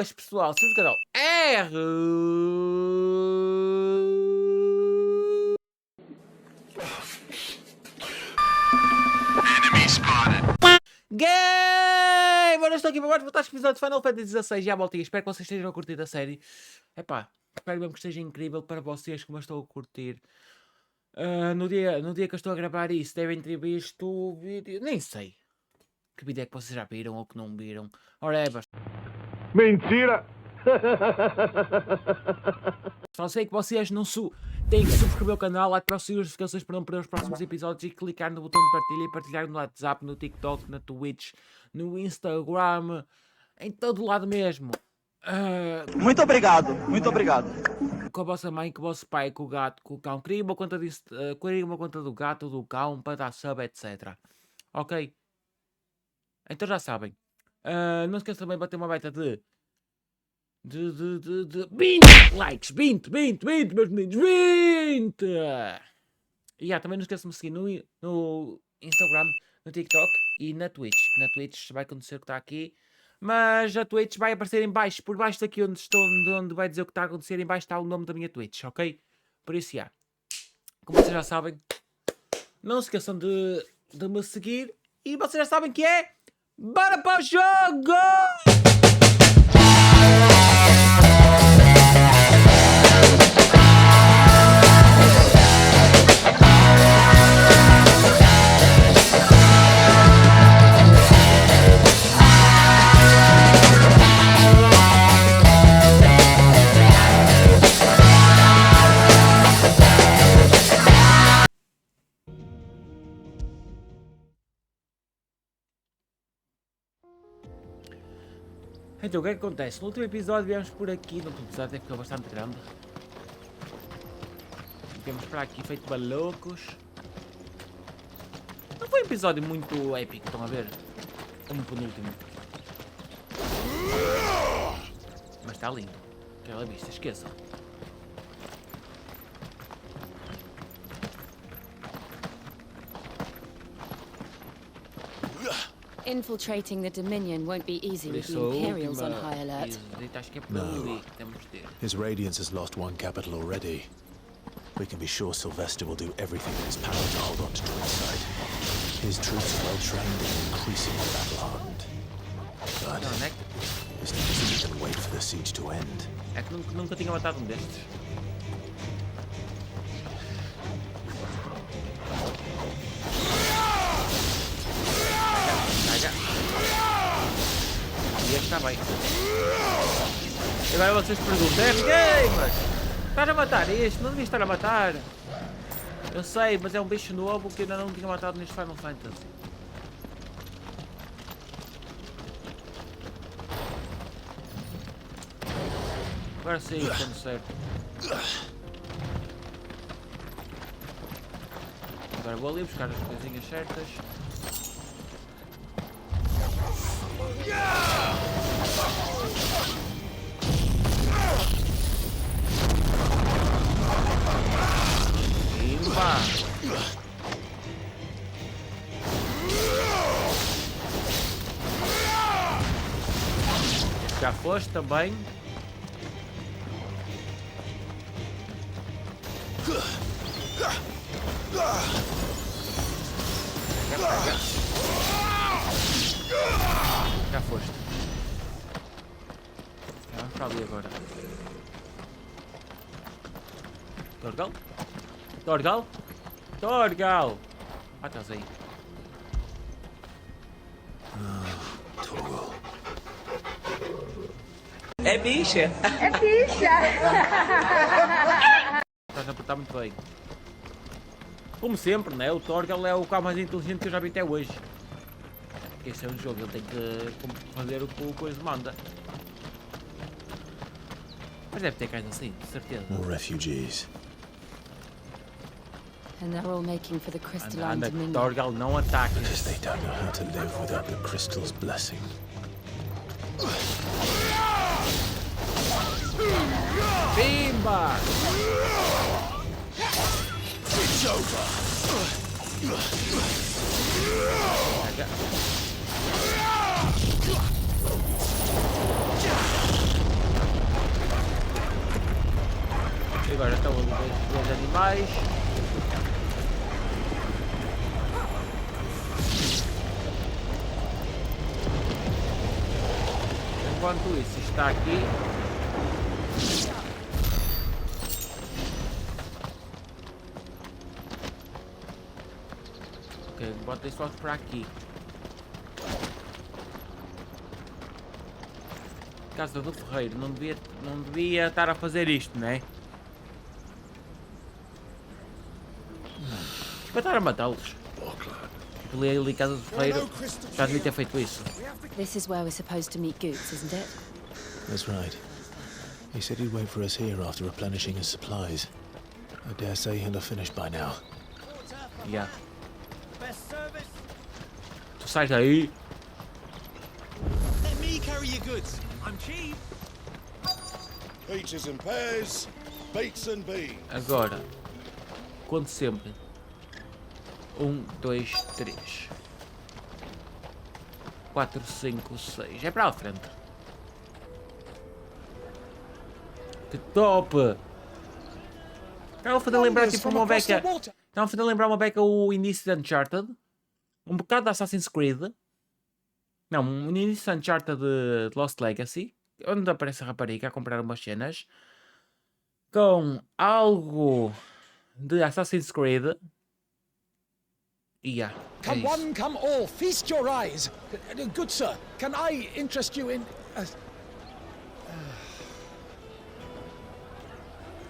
boas, pessoal, sou do canal R. Game! Agora estou aqui para mais voltar ao episódio de Final Fantasy XVI. Já voltei, espero que vocês estejam a curtir a série. Epá, espero mesmo que esteja incrível para vocês, como eu estou a curtir. No dia que eu estou a gravar isso, devem ter visto o vídeo. Nem sei que vídeo é que vocês já viram ou que não viram. Ora, Mentira! só sei que vocês não têm que subscrever o canal, ativar as notificações para não perder os próximos episódios e clicar no botão de partilha e partilhar no WhatsApp, no TikTok, na Twitch, no Instagram, em todo lado mesmo. Muito obrigado, muito obrigado. Com a vossa mãe, com o vosso pai, com o gato, com o cão. Criem uma conta disso, criem uma conta do gato, do cão, para dar sub, etc. Ok? Então já sabem. Não esqueçam também de bater uma meta de 20 likes, 20, meus meninos, 20! E também não esqueçam de me seguir no Instagram, no TikTok e na Twitch. Na Twitch vai acontecer o que está aqui, mas a Twitch vai aparecer em baixo, por baixo daqui onde estou, onde vai dizer o que está a acontecer, em baixo está o nome da minha Twitch, ok? Por isso, como vocês já sabem, não se esqueçam de me seguir e vocês já sabem que é... Bora para o jogo! Então o que é que acontece? No último episódio viemos por aqui, no último episódio até ficou bastante grande. Viemos para aqui feito malucos. Não foi um episódio muito épico, estão a ver? Como o penúltimo. Mas está lindo. Aquela vista, esqueçam. Infiltrating the Dominion won't be easy with the Imperials on high alert. No. His Radiance has lost one capital already. We can be sure Sylvester will do everything in his power to hold on to Twinside. His troops are well trained and increasingly battle-hardened. But his niggas can wait for the siege to end. É que nunca tinha matado destes. E este está bem. E agora vocês perguntam, gamers, estás a matar este? Não devias estar a matar. Eu sei, mas é um bicho novo que ainda não tinha matado neste Final Fantasy. Agora sim, estamos certo. Agora vou ali buscar as coisinhas certas. Já foste também. Já foste. Vamos para ali agora. Torgal? Torgal? Torgal! Ah, estás aí. Torgal. É bicha. É bicha! Estás a apertar muito bem. Como sempre, né? O Torgal é o carro mais inteligente que eu já vi até hoje. Porque este é um jogo, ele tem que fazer o que o coisa manda. Mas deve ter cães assim, de certeza. More refugees. And they're all making for the crystalline Anda, Dominion. Torgal, não ataque. Because they don't know how to live without the crystal's blessing. Bimba! Pega. agora estão ali dois animais. Enquanto isso está aqui. Ok, bota isso logo para aqui. Casa do ferreiro, não devia estar a fazer isto, não é? Para estar a matá-los. Ali casa do ferreiro, já devia ter feito isso. This is where we're supposed to meet Goots, isn't it? That's right. He said he'd wait for us here after replenishing his supplies. I dare say he'll have finished by now. Yeah. Tu sais daí. Let me carry your goods. I'm cheap. Peaches and pears, beets and beans. Agora, conto sempre. 1, 2, 3, 4, 5, 6. É para a frente. Que top! Estava a fazer lembrar tipo uma beca. Estava a fazer lembrar uma beca o início de Uncharted. Um bocado de Assassin's Creed. Não, um início de Uncharted de Lost Legacy. Onde aparece a rapariga a comprar umas cenas. Com algo de Assassin's Creed. Yeah, Come one, come all, feast your eyes. Good sir, can I interest you in...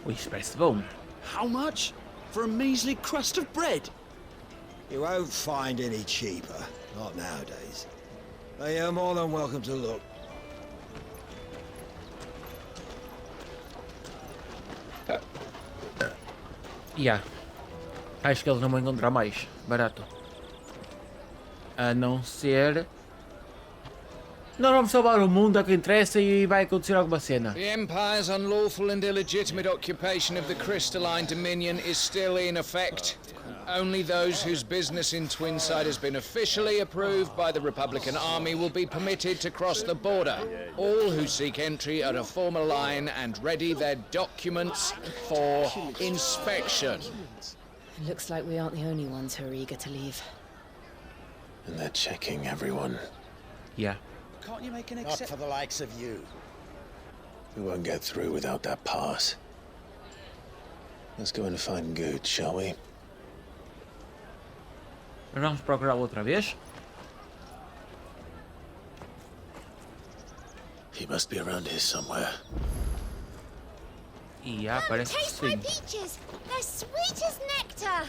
Ui, isto parece bom. How much? For a measly crust of bread? You won't find any cheaper, not nowadays. But you're more than welcome to look. Yeah. Acho que eles não vão encontrar mais barato. A não ser... Nós vamos salvar o mundo, é o que interessa, e vai acontecer alguma cena. The Empire's unlawful and illegitimate occupation of the crystalline dominion is still in effect. Only those whose business in Twinside has been officially approved by the Republican Army will be permitted to cross the border. All who seek entry are to form a line and ready their documents for inspection. It looks like we aren't the only ones who are eager to leave. And they're checking everyone. Yeah. Can't you make an Not for the likes of you. We won't get through without that pass. Let's go and find Good, shall we? Nós vamos procurar outra vez. He must be around here somewhere. E parece que Taste my sim. peaches. They're sweet as nectar.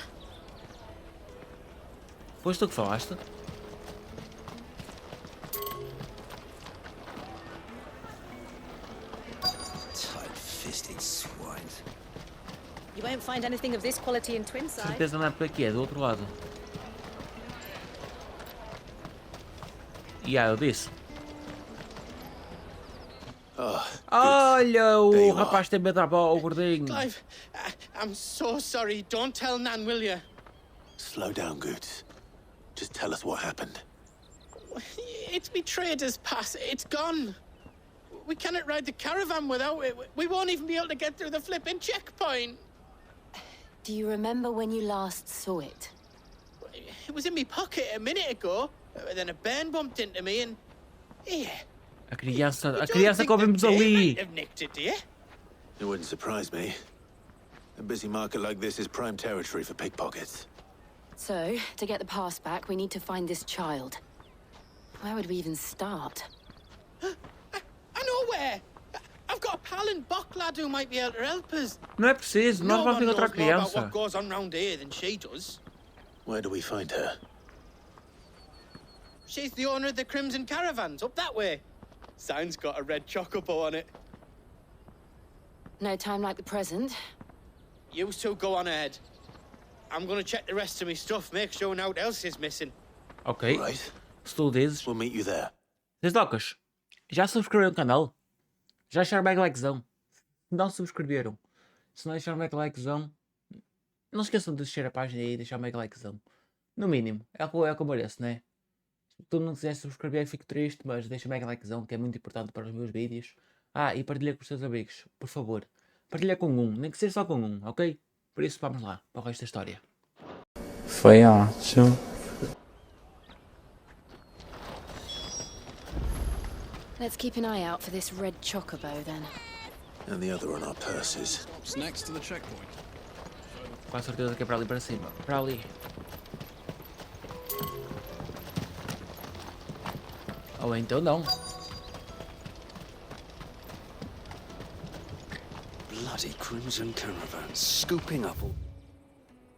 Foste tu que falaste? Tight-fisted swines. You won't find anything of this quality in Twinside. Certeza não é por aqui, é do outro lado. Eu disse. Olha, o rapaz tem medo da bola, o gordinho. Clive, I'm so sorry. Don't tell Nan, will you? Slow down, Good. Just tell us what happened. It's me trader's pass. It's gone. We cannot ride the caravan without it. We won't even be able to get through the flipping checkpoint. Do you remember when you last saw it? It was in my pocket a minute ago. Then a bairn bumped into me and... Here. A criança que ouvimos ali. Have nicked it, do you? It wouldn't surprise me. A busy market like this is prime territory for pickpockets. So, to get the pass back, we need to find this child. Where would we even start? I know where. I've got a pal in Bocklad who might be able to help us. Não é preciso, nós vamos encontrar a No one knows more about criança. what goes on round here than she does. Where do we find her? She's the owner of the Crimson Caravans, up that way. Sign's got a red chocobo on it. No time like the present. You two go on ahead. I'm gonna check the rest of my stuff, make sure nothing else is missing. Ok. Right. Se tu dizes. We'll meet you there. Zezocas, já subscreveram o canal? Já deixaram o likezão? Se não subscreveram, se não deixaram o likezão, não se esqueçam de deixar a página aí e deixar o likezão. No mínimo, é o que eu mereço, né? Se tu não quiser subscrever, fico triste, mas deixa o likezão, que é muito importante para os meus vídeos. E partilha com os teus amigos, por favor. Partilha com um, nem que seja só com um, ok? Por isso vamos lá, para o resto da história. Foi ótimo. Let's keep an eye out for this red chocobo then. And the other on our purses. It's next to the checkpoint. Com a certeza que é para ali para cima. Para ali. Ou então não. Bloody crimson caravans scooping up all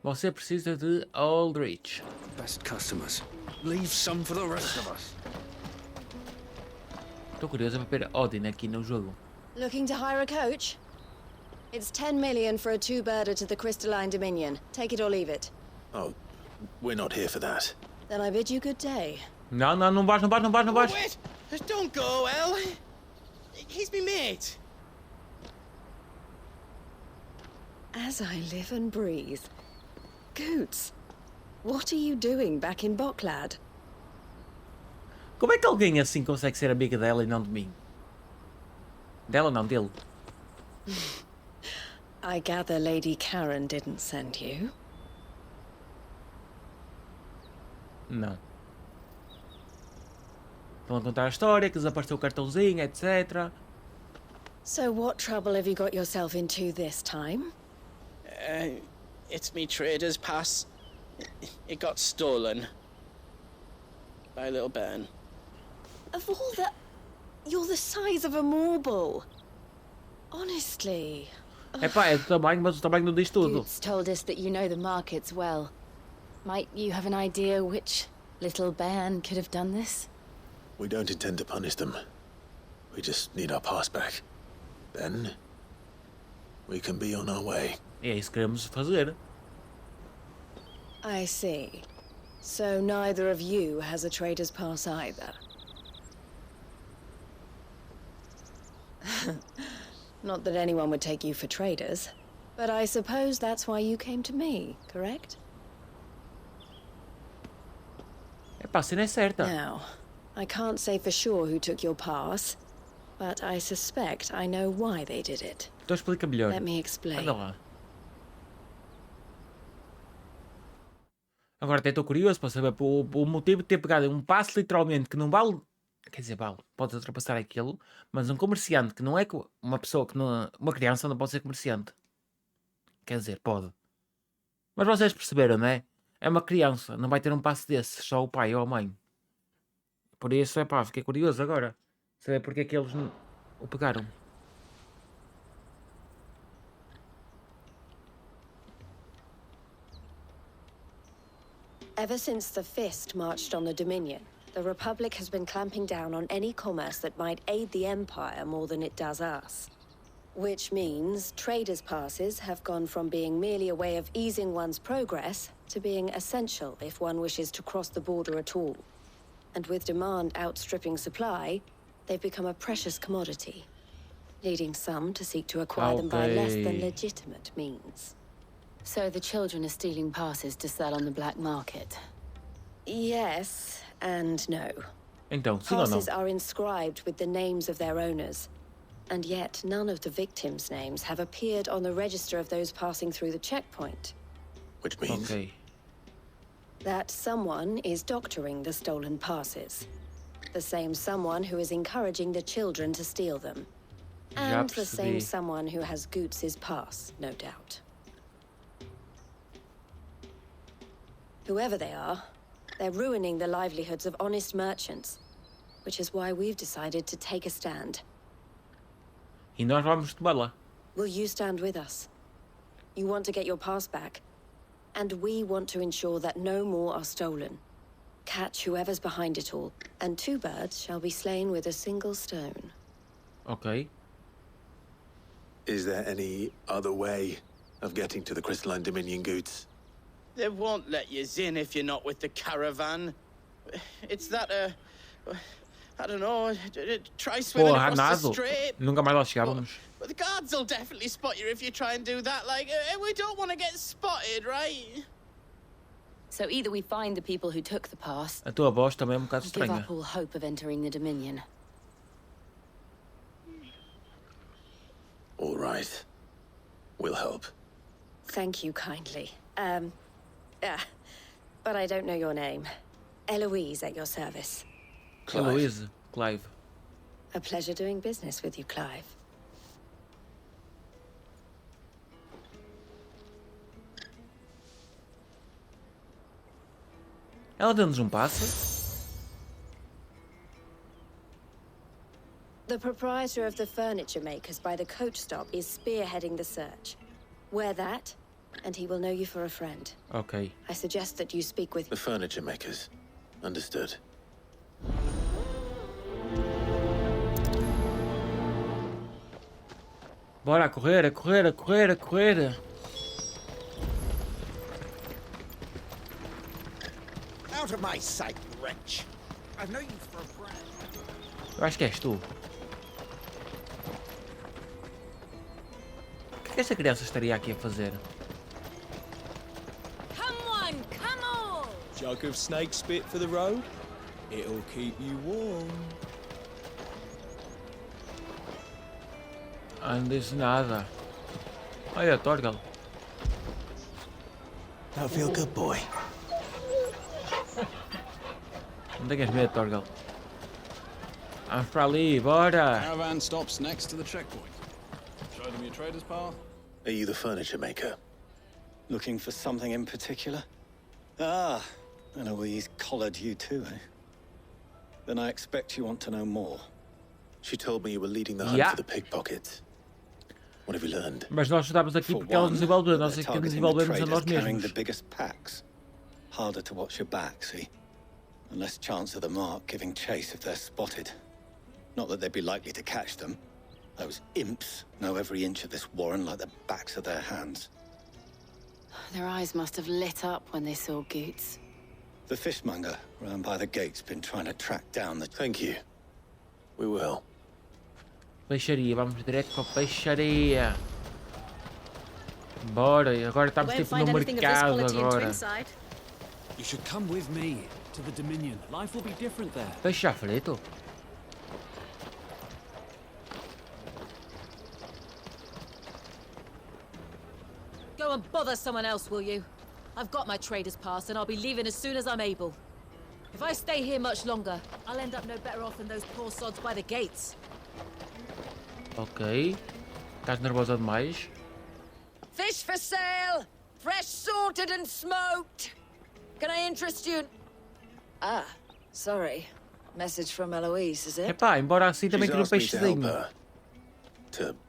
Você precisa de Aldrich. best customers. Leave some for the rest of us. Estou curioso para ver Odin aqui no jogo. Looking to hire a coach? It's 10 million for a two-birder to the Crystalline Dominion. Take it or leave it. Oh, we're not here for that. Then I bid you good day. Não, não, não vais, não vais, não vais, não vais. Wait! Don't go, El. He's me mate. As I live and breathe. Goots, what are you doing back in Boklad? Como é que alguém assim consegue ser amiga dela e não de mim? Dela não, dele. I gather Lady Karen didn't send you. Não. Estão a contar a história, que desapareceu o cartãozinho, etc. So what trouble have you got yourself into this time? It's me trader's pass. It got stolen. By a little bairn. Of all the... You're the size of a marble. Honestly. Epá, é do tamanho, mas o tamanho não diz tudo. Goots told us that you know the markets well. Might you have an idea which little bairn could have done this? We don't intend to punish them. We just need our pass back. Then, we can be on our way. É isso que queremos fazer. I see. So neither of you has a trader's pass either. Not that anyone would take you for traders, but I suppose that's why you came to me, correct? Epá, a cena é certa. Now, I can't say for sure who took your pass, but I suspect I know why they did it. Então explica melhor. Let me explain. Anda lá. Agora até estou curioso para saber o motivo de ter pegado um passo literalmente que não vale. Quer dizer, vale, pode ultrapassar aquilo, mas um comerciante que não é uma pessoa que não. Uma criança não pode ser comerciante. Quer dizer, pode. Mas vocês perceberam, não é? É uma criança, não vai ter um passo desses, só o pai ou a mãe. Por isso, é pá, fiquei curioso agora. Saber porque é que eles o pegaram. Ever since the Fist marched on the Dominion, the Republic has been clamping down on any commerce that might aid the Empire more than it does us. Which means traders' passes have gone from being merely a way of easing one's progress to being essential if one wishes to cross the border at all. And with demand outstripping supply, they've become a precious commodity, leading some to seek to acquire them by less than legitimate means. So the children are stealing passes to sell on the black market? Yes and no. Então, sim ou não? Passes are inscribed with the names of their owners, and yet none of the victims' names have appeared on the register of those passing through the checkpoint. Which means... Ok. That someone is doctoring the stolen passes. The same someone who is encouraging the children to steal them. And the same someone who has Goots' pass, no doubt. Whoever they are, they're ruining the livelihoods of honest merchants, which is why we've decided to take a stand. E nós vamos tomar lá. Will you stand with us? You want to get your pass back, and we want to ensure that no more are stolen. Catch whoever's behind it all, and two birds shall be slain with a single stone. Ok. Is there any other way of getting to the Crystalline Dominion, Goots? They won't let you in if you're not with the caravan. It's that, I don't know, try swimming Porra, across the nado. strait. Nunca mais lá chegávamos. But the guards will definitely spot you if you try and do that. Like, we don't want to get spotted, right? So either we find the people who took the pass, A tua voz também é um bocado or give estranha. up all hope of entering the Dominion. All right. Thank you kindly. But I don't know your name. Eloise at your service. Eloise, Clive. A pleasure doing business with you, Clive. Ela deu-nos passa. The proprietor of the furniture makers by the coach stop is spearheading the search. Wear that, and he will know you for a friend. Ok. I suggest that you speak with... The furniture makers. Understood. Bora a correr, a correr, a correr, a correr. Out of my sight, wretch. I've no use for a friend. Eu acho que és tu. O que esta criança estaria aqui a fazer? Come on, come on! Jug of snake spit for the road? It'll keep you warm. Ah, não disse nada. Olha, Torgal. That'll feel good, boy. Não tenhas medo, Torgal. Vamos para ali, bora! Caravan stops next to the checkpoint. Show them your trader's path. Are you the furniture maker? Looking for something in particular? Ah, Eloise collared you too, eh? Then I expect you want to know more. She told me you were leading the hunt for the pickpockets. What have you learned? Mas nós estamos aqui porque ela nos envolveu, nós aqui nos envolvemos a nós mesmos. The biggest packs. Harder to watch your back, see? And less chance of the mark giving chase if they're spotted. Not that they'd be likely to catch them. Those imps know every inch of this warren like the backs of their hands. Their eyes must have lit up when they saw Goots. The fishmonger round by the gate's been trying to track down the... Thank you. We will. Peixaria, vamos direto para a peixaria. Bora, agora estamos tipo no mercado agora. You should come with me to the Dominion. Life will be different there. Peixe já frito? Go and bother someone else, will you? I've got my trader's pass and I'll be leaving as soon as I'm able. If I stay here much longer, I'll end up no better off than those poor sods by the gates. Ok. Estás nervosa demais? Fish for sale! Fresh sorted and smoked! Can I interest you? Ah, sorry. Message from Eloise, is it? Epá, embora assim também queria um peixezinho.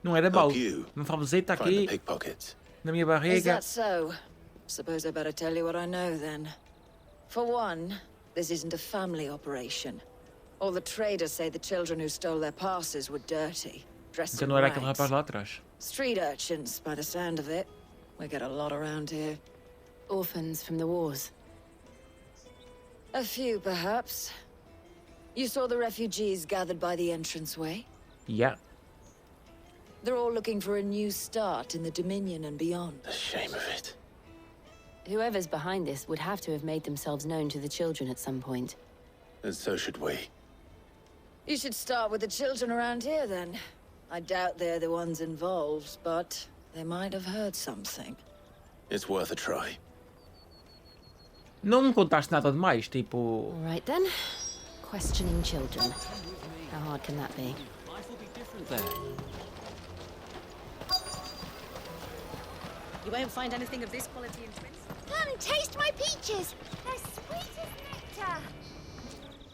Não era mau. Um favosito aqui na minha Is barriga. that so? Suppose I better tell you what I know then. For one, this isn't a family operation. All the traders say the children who stole their passes were dirty. Dressed Então in não era aquele rags. rapaz lá atrás. Street urchins, by the sound of it. We get a lot around here. Orphans from the wars. A few, perhaps. You saw the refugees gathered by the entranceway? Yeah. They're all looking for a new start in the Dominion and beyond. The shame of it. Whoever's behind this would have to have made themselves known to the children at some point. And so should we. You should start with the children around here, then. I doubt they're the ones involved, but they might have heard something. It's worth a try. Não me contaste nada demais, tipo... All right then. Questioning children. How hard can that be? Life will be different there. You won't find anything of this quality in Twins. Come and taste my peaches. They're sweet as nectar.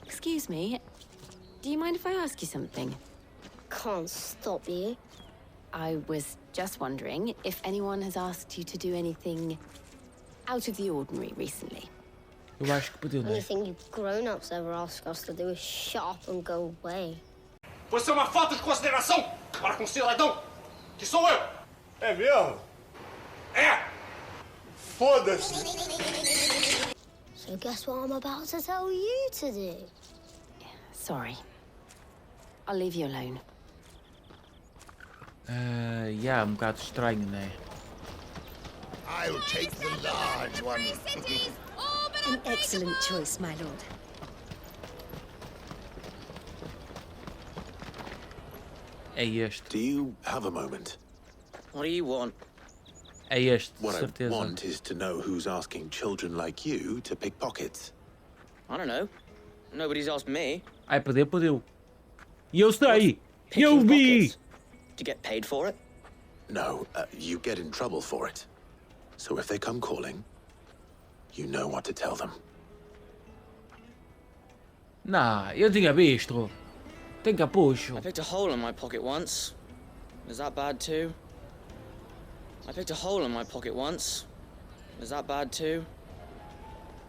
Excuse me. Do you mind if I ask you something? Can't stop you. I was just wondering if anyone has asked you to do anything out of the ordinary recently. Eu acho que podiam, né? Anything you grown-ups ever ask us to do is shut up and go away. Pois é uma falta de consideração para com o cidadão, que sou eu. É mesmo? É! Foda-se! So guess what I'm about to tell you to do? Sorry. I'll leave you alone. Yeah, um bocado estranho, né? I'll take the large one. An excellent choice, my lord. É este. Do you have a moment? What do you want? É este, de What I certeza. want is to know who's asking children like you to pick pockets. I don't know. Nobody's asked me. Ai, perdeu. E eu sei! Picking Eu vi! pockets. Do you get paid for it? No, you get in trouble for it. So if they come calling, you know what to tell them. Não, eu tinha visto. Tem capucho. I picked a hole in my pocket once. Is that bad too? I picked a hole in my pocket once. Is that bad too?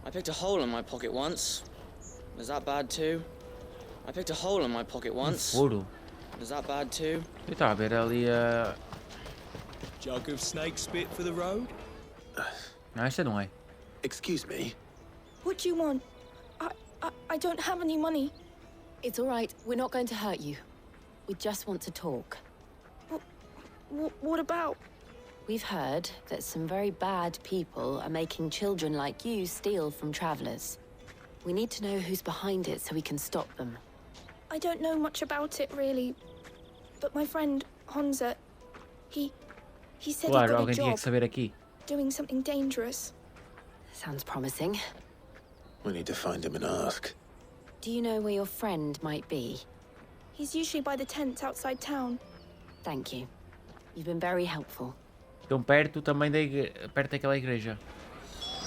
I picked a hole in my pocket once. Is that bad too? I picked a hole in my pocket once. Furo. Is that bad too? Eu estava a ver ali a... Jug of snake spit for the road? Não, esta não é. Excuse me? What do you want? I don't have any money. It's all right. We're not going to hurt you. We just want to talk. What about? We've heard that some very bad people are making children like you steal from travelers. We need to know who's behind it so we can stop them. I don't know much about it, really. But my friend, Honza, he said Claro, he got a alguém tinha que job saber aqui. doing something dangerous. Sounds promising. We need to find him and ask. Do you know where your friend might be? He's usually by the tents outside town. Thank you. You've been very helpful. Estão perto também perto daquela igreja.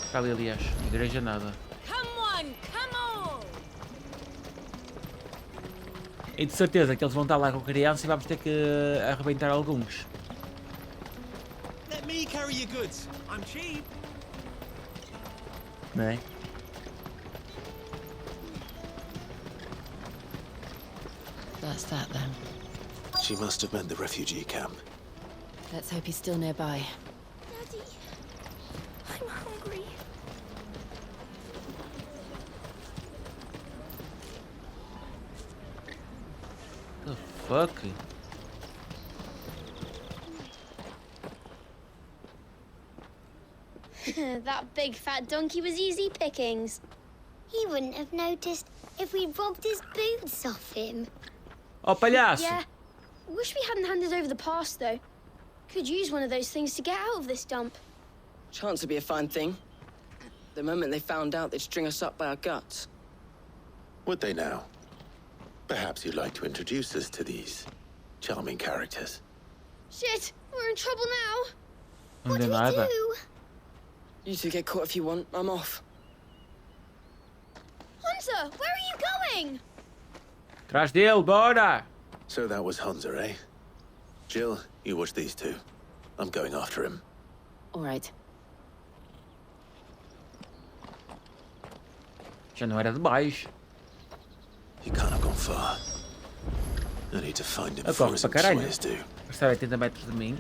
Está ali, aliás. Igreja nada. Come on, come on! E de certeza que eles vão estar lá com a criança e vamos ter que arrebentar alguns. Let me carry your goods. I'm cheap. Não é? That's that then. She must have meant the refugee camp. Let's hope he's still nearby. Daddy, I'm hungry. The fuck? That big fat donkey was easy pickings. He wouldn't have noticed if we'd robbed his boots off him. Oh, palhaço! Yeah. Wish we hadn't handed over the pass, though. Could use one of those things to get out of this dump. Chance would be a fine thing. The moment they found out, they'd string us up by our guts. Would they now? Perhaps you'd like to introduce us to these charming characters. Shit, we're in trouble now. Não What deu do we nada. do? You two get caught if you want. I'm off. Hunter, where are you going? Atrás dele, bora! So that was Hunza, eh? Jill, you watch these two. I'm going after him. All right. Já não era de baixo. He can't have gone far. I need to find him Eu before corro his para caralho. employers do. Está a 80 metros de mim.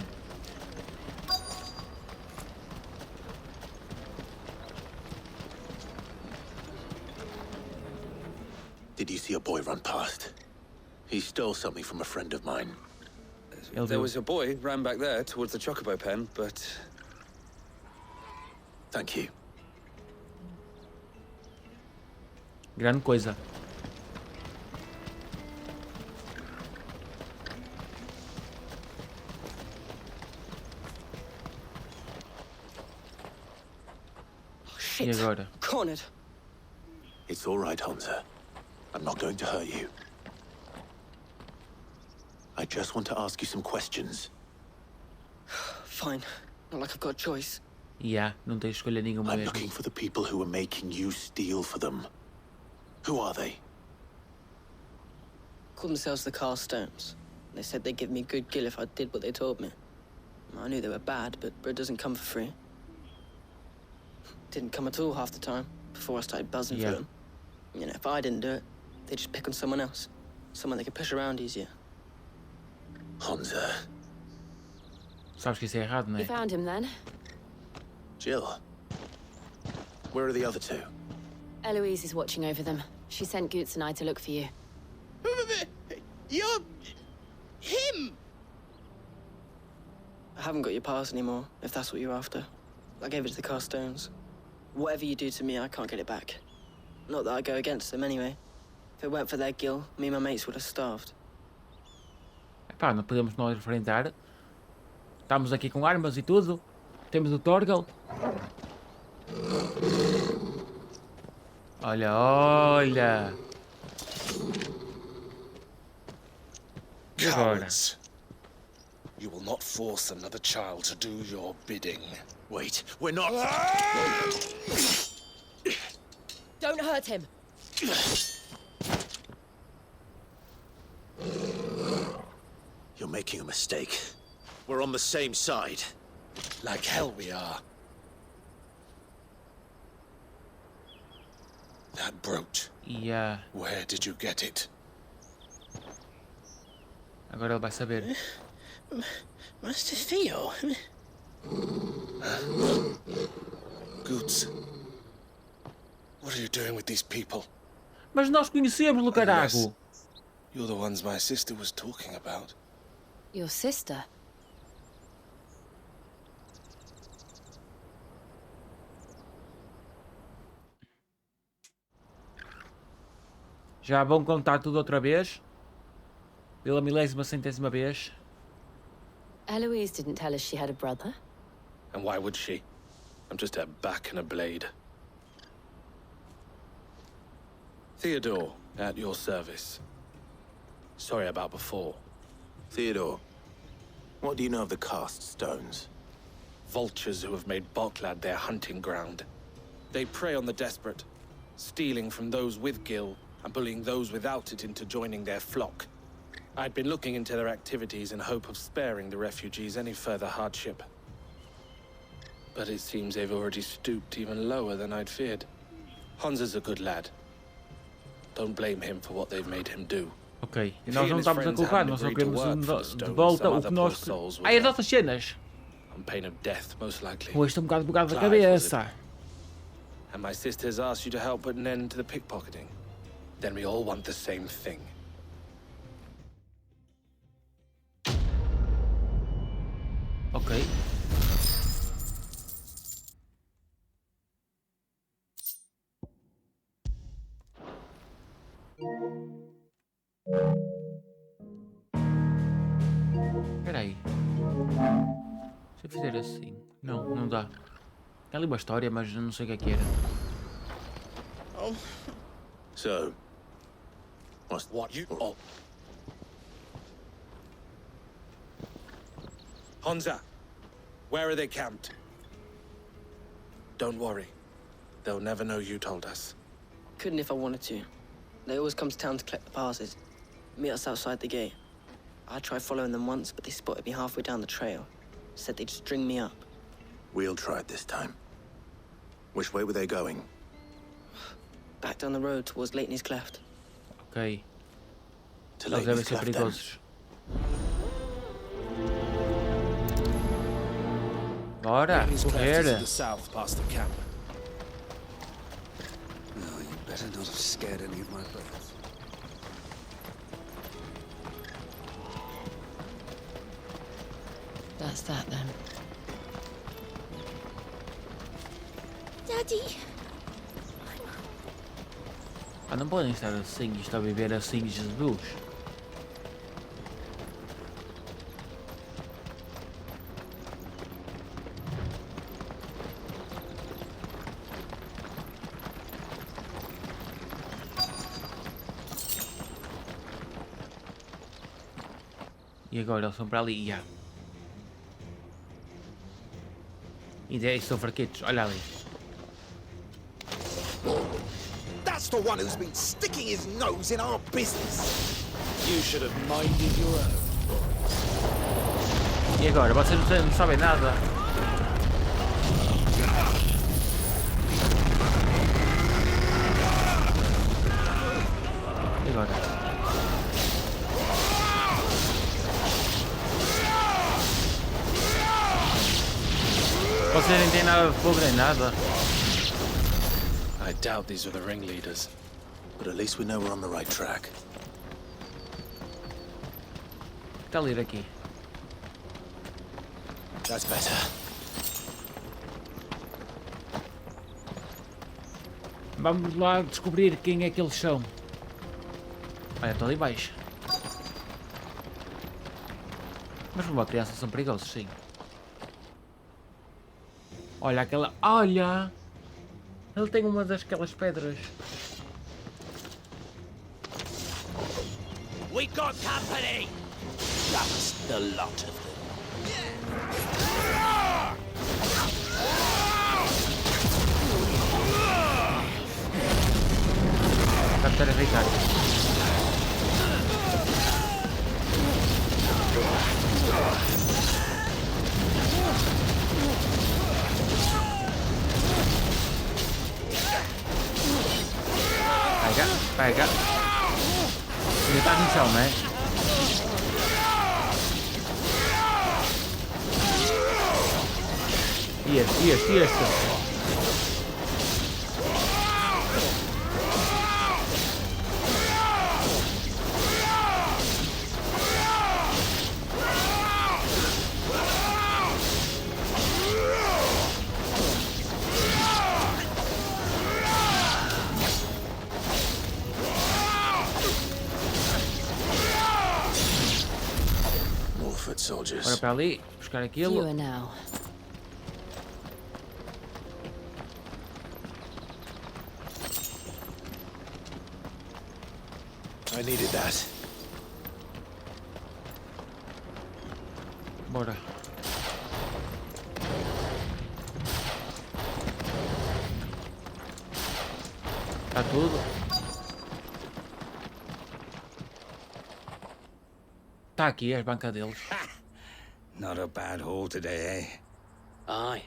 Did you see a boy run past? He stole something from a friend of mine. There was a boy ran back there towards the chocobo pen, but... Thank you. Grande coisa. Shit. E agora? Cornered. It's all right, Hunza. I'm not going to hurt you. I just want to ask you some questions. Fine. Not like I've got a choice. Yeah, não tens escolha nenhuma I'm mesmo. looking for the people who are making you steal for them. Who are they? Call themselves the Carstones. They said they'd give me good gill if I did what they told me. I knew they were bad, but bread doesn't come for free. Didn't come at all half the time, before I started buzzing for them. You know, if I didn't do it, they'd just pick on someone else. Someone they could push around easier. Hunza. Sabes que isso é errado, não You é? found him then? Jill. Where are the other two? Eloise is watching over them. She sent Goots and I to look for you. You're... him! I haven't got your pass anymore, if that's what you're after. I gave it to the Carstones. Whatever you do to me, I can't get it back. Not that I go against them anyway. If it weren't for their gill, me and my mates would have starved. Epá, não podemos nós enfrentar. Estamos aqui com armas e tudo. Temos o Torgal. Olha, olha. E agora? Cowards. You will not force another child to do your bidding. Wait, we're not... Don't hurt him. You're making a mistake. We're on the same side. Like hell we are. That brooch. Yeah. Where did you get it? Agora ele vai saber. Master Theo. Goods. What are you doing with these people? Mas nós conhecemos-lo, carago. Yes. You're the ones my sister was talking about. Your sister? Já vão contar tudo outra vez? Pela 1000ª vez? Eloise didn't tell us she had a brother. And why would she? I'm just her back and a blade. Theodore, at your service. Sorry about before. Theodore, what do you know of the cast stones? Vultures who have made Boklad their hunting ground. They prey on the desperate, stealing from those with gil and bullying those without it into joining their flock. I'd been looking into their activities in hope of sparing the refugees any further hardship. But it seems they've already stooped even lower than I'd feared. Hansa's a good lad. Don't blame him for what they've made him do. Ok, e nós não estamos a culpar, nós só queremos de volta o que nós... Ah, as outras cenas! On pain of death, most likely. Pô, estou um bocado bugado da cabeça. And my sisters asked you to help put an end to the pickpocketing. Then we all want the same thing. Ok. Espera aí. Se eu fizer assim... Não, não dá. Tem ali uma história, mas eu não sei o que era. Oh. So... What you... Oh. Hansa, where are they camped? Don't worry. They'll never know you told us. Couldn't if I wanted to. They always come to town to collect the passes. Meet us outside the gate. I tried following them once, but they spotted me halfway down the trail. Said they'd string me up. We'll try it this time. Which way were they going? Back down the road towards Leighton's Cleft. Ok. To Eles devem Leighton's ser Cleft, then. perigosos. Bora, correr. To the south, past the camp. No, you better not have scared any of my brothers. That's that then. Daddy. Ah, não podem estar assim e estar a viver assim, Jesus. E agora eles são para ali, já. E daí são fraquetos, olha ali. That's the one who's been sticking his nose in our business. You should have minded your own. E agora, vocês não sabem nada. E agora? Vocês não têm nada de fogo nem nada. I doubt these are the ringleaders. But at least we know we're on the right track. Está a ler aqui. That's better. Vamos lá descobrir quem é que eles são. Olha, estão ali baixo. Mas para uma criança são perigosos, sim. Olha aquela... Olha! Ele tem uma daquelas pedras. We got company! Just the lot of them. Captar a Ricardo. Pega, pega. Ele está no chão, né? E este. Bora para ali, buscar aquilo. Fewer now. I needed that. Bora. Está tudo. Está aqui as bancas deles. Not a bad haul today, eh? Aye.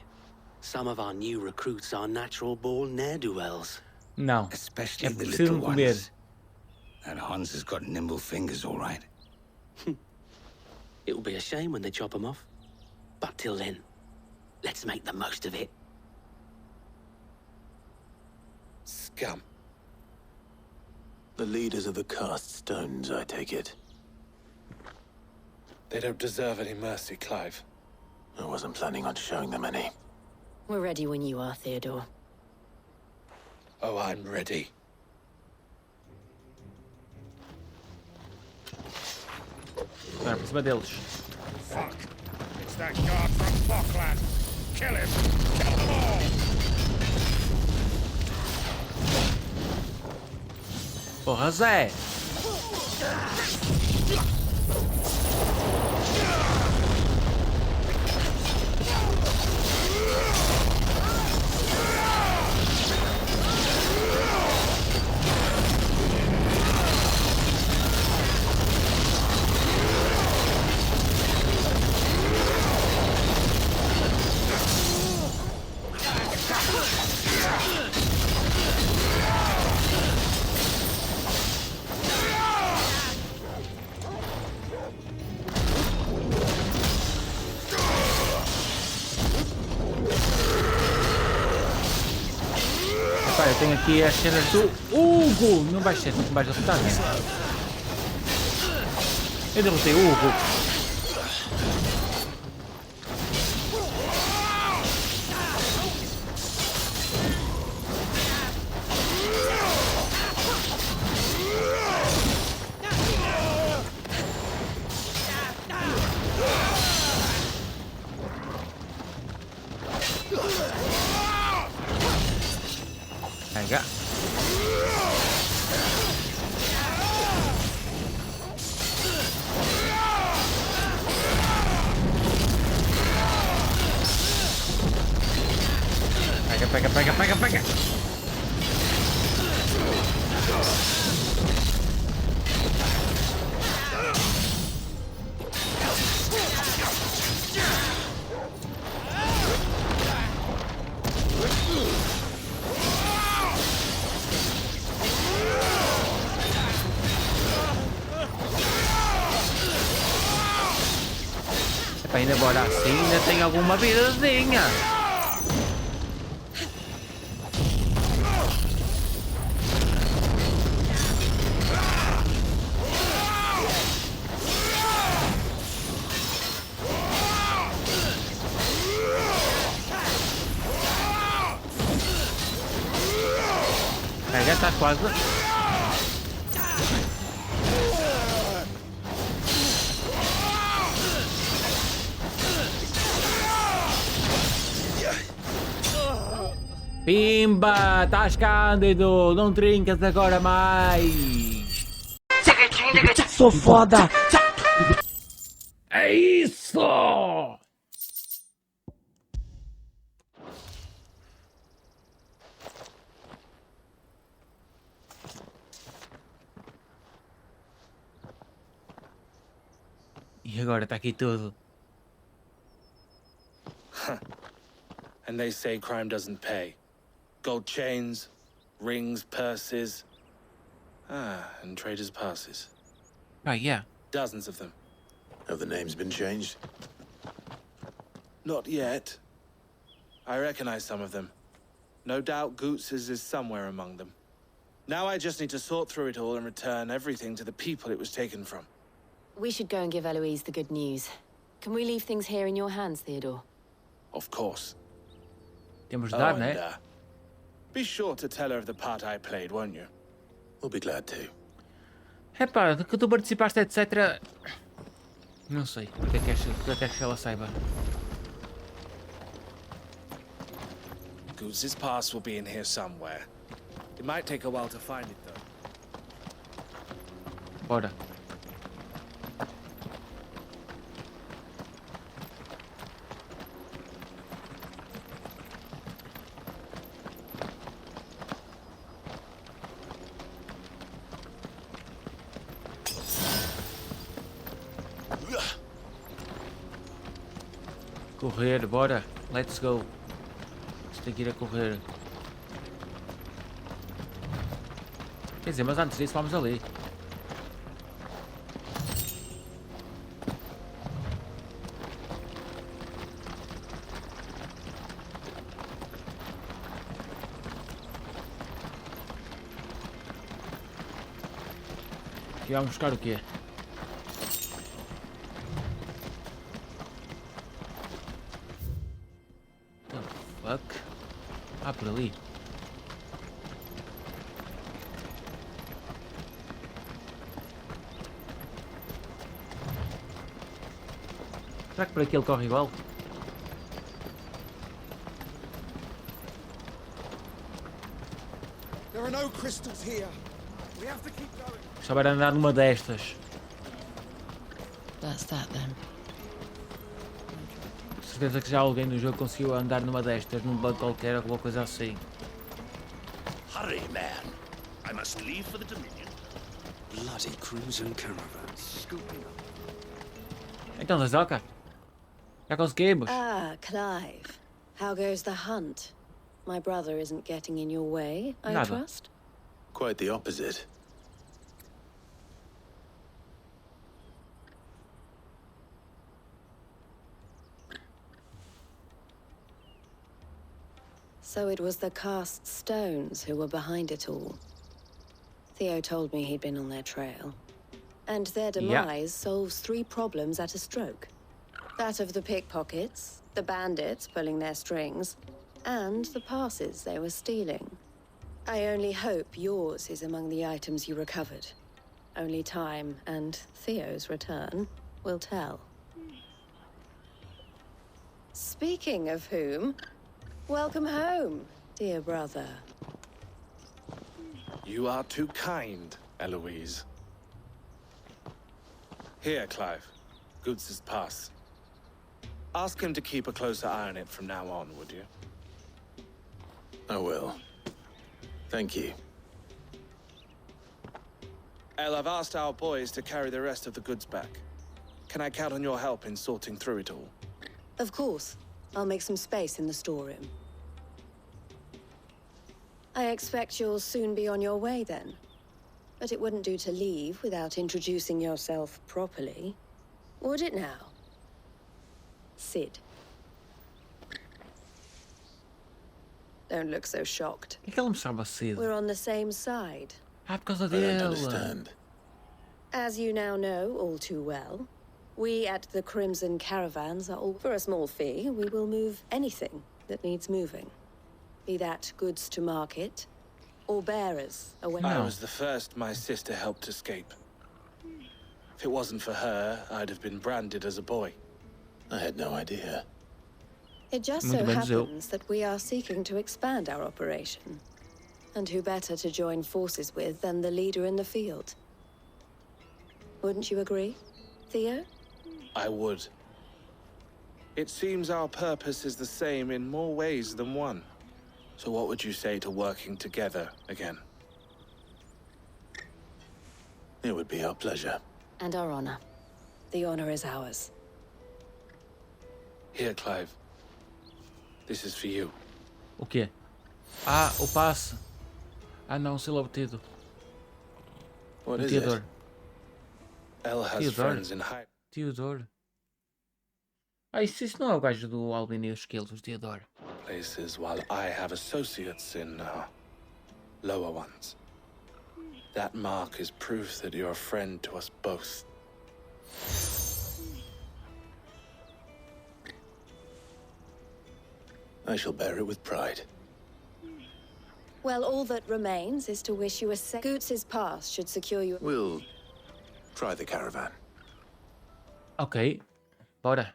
Some of our new recruits are natural-born ne'er-do-wells. Não. Especially É the preciso little comer. ones. That Hans has got nimble fingers, all right. It'll be a shame when they chop them off. But till then, let's make the most of it. Scum. The leaders of the cast stones, I take it. They don't deserve any mercy, Clive. I wasn't planning on showing them any. We're ready when you are, Theodore. Oh, I'm ready. Bora para cima deles. Fuck! It's that guard from Falkland! Kill him! Kill them all! Porra, Zé! Epá, eu tenho aqui as cenas do Hugo! Não vais ser muito mais derrotado, né? Eu derrotei o Hugo! Pega. Pega. Epá, ainda bora assim, ainda tem alguma vidazinha. Já está quase. Pimba! Estás cândido! Não trincas agora mais! Sou foda! É isso! E agora está aqui tudo. And they say crime doesn't pay. Gold chains, rings, purses. And traders' passes. Oh, yeah. Dozens of them. Have the names been changed? Not yet. I recognize some of them. No doubt Goots's is somewhere among them. Now I just need to sort through it all and return everything to the people it was taken from. We should go and give Eloise the good news. Can we leave things here in your hands, Theodore? Of course. Temos de dar, and, né? Be sure to tell her of the part I played, won't you? We'll be glad to. Epá, que tu participaste, etc. Não sei. Porque queres que ela saiba? Goots's pass will be in here somewhere. It might take a while to find it, though. Bora. Correr, bora. Let's go. Isto tem que ir a correr. Quer dizer, mas antes disso vamos ali. Aqui vamos buscar o quê? Fuck. Ah, por ali. Será que por aqui ele corre igual? There are no crystals here. We have to keep going. Estava a andar numa destas. That's that then. Certeza que já alguém no jogo conseguiu andar numa destas, num banco qualquer, alguma coisa assim. Hurry, man. I must leave for the Dominion. Bloody cruising caravans scooping up. Então, zezoca, já conseguimos. Ah, Clive. How goes the hunt? My brother isn't getting in your way, I Nada. trust? Quite the opposite. So it was the cast stones who were behind it all. Theo told me he'd been on their trail. And their demise solves 3 problems at a stroke. That of the pickpockets, the bandits pulling their strings, and the passes they were stealing. I only hope yours is among the items you recovered. Only time and Theo's return will tell. Speaking of whom, welcome home, dear brother. You are too kind, Eloise. Here, Clive. Goots's pass. Ask him to keep a closer eye on it from now on, would you? I will. Thank you. El, I've asked our boys to carry the rest of the goods back. Can I count on your help in sorting through it all? Of course. I'll make some space in the storeroom. I expect you'll soon be on your way then. But it wouldn't do to leave without introducing yourself properly. Would it now? Cid. Don't look so shocked. O que ele me chama Cid? We're on the same side. Ah, por causa I don't dele. understand. As you now know all too well, we at the Crimson Caravans are all... For a small fee, we will move anything that needs moving. Be that goods to market, or bearers away. I was the first my sister helped escape. If it wasn't for her, I'd have been branded as a boy. I had no idea. It just so happens that we are seeking to expand our operation. And who better to join forces with than the leader in the field? Wouldn't you agree, Theo? I would. It seems our purpose is the same in more ways than one. So what would you say to working together again? It would be our pleasure. And our honor. The honor is ours. Here, Clive. This is for you. O quê? Ah, o passe. Ah não, selo obtido. What is Theodore. it? Elle has friends in high... Theodore. Ah, isso não é o gajo do Albino e os esquilos, Theodore. Places while I have associates in lower ones. That mark is proof that you're a friend to us both. I shall bear it with pride. Well, all that remains is to wish you a Goots' pass should secure you... We'll try the caravan. Ok, bora.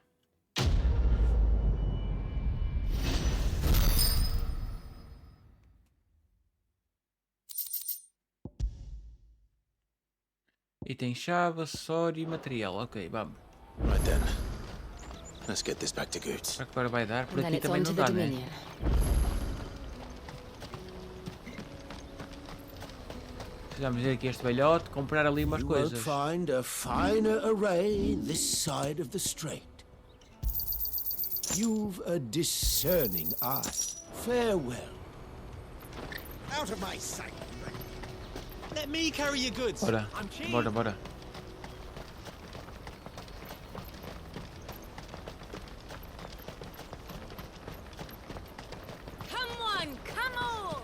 E tem chave, acessório e material. Ok, vamos. Right then. Let's get this back to Goots. Será que agora vai dar? Por aqui também não dá, né? Precisamos ver aqui este velhote, comprar ali umas coisas. You won't find a finer array this side of the strait. You've a discerning eye. Farewell. Out of my sight. Let me carry your goods. Bora, bora, bora.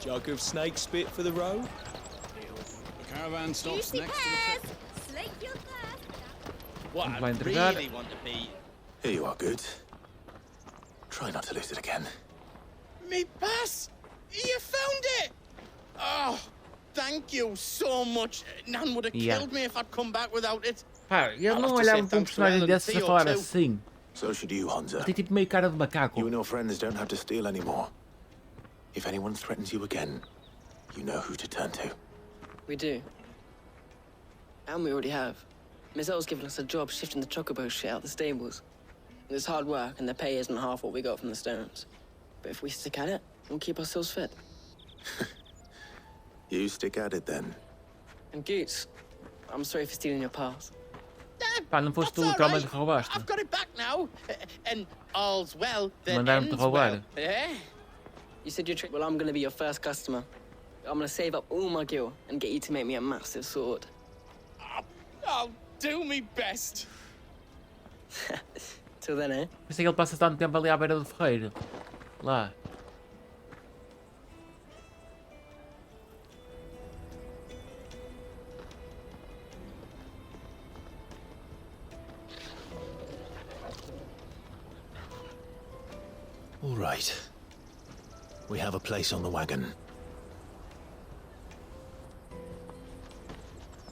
Jug of snake spit for the road. The caravan stops next to the... Slake your thirst. What I really want to be... Here you are, Goots. Try not to lose it again. Me pass! You found it! Oh, thank you so much. Nan would have killed me if I'd come back without it. Pá, ele não olhava para um personagem desses a falar assim. So should you, Honza. Tem tipo meio cara de macaco. You and your friends don't have to steal anymore. If anyone threatens you again, you know who to turn to. We do. And we already have. Mizelle's given us a job shifting the chocobo shit out the stables. It's hard work, and the pay isn't half what we got from the stones. But if we stick at it, we'll keep ourselves fit. You stick at it, then. And Goots, I'm sorry for stealing your pass. Pá, não foste tu que realmente roubaste. I've got it back now. And all's well that Mandaram-te ends roubar. well. Eh? You said your trick. Well, I'm gonna be your first customer. I'm gonna save up all my gil and get you to make me a massive sword. I'll do me best. Till then, eh? Pensei que ele passa tanto tempo ali à beira do ferreiro. Lá. All right. We have a place on the wagon.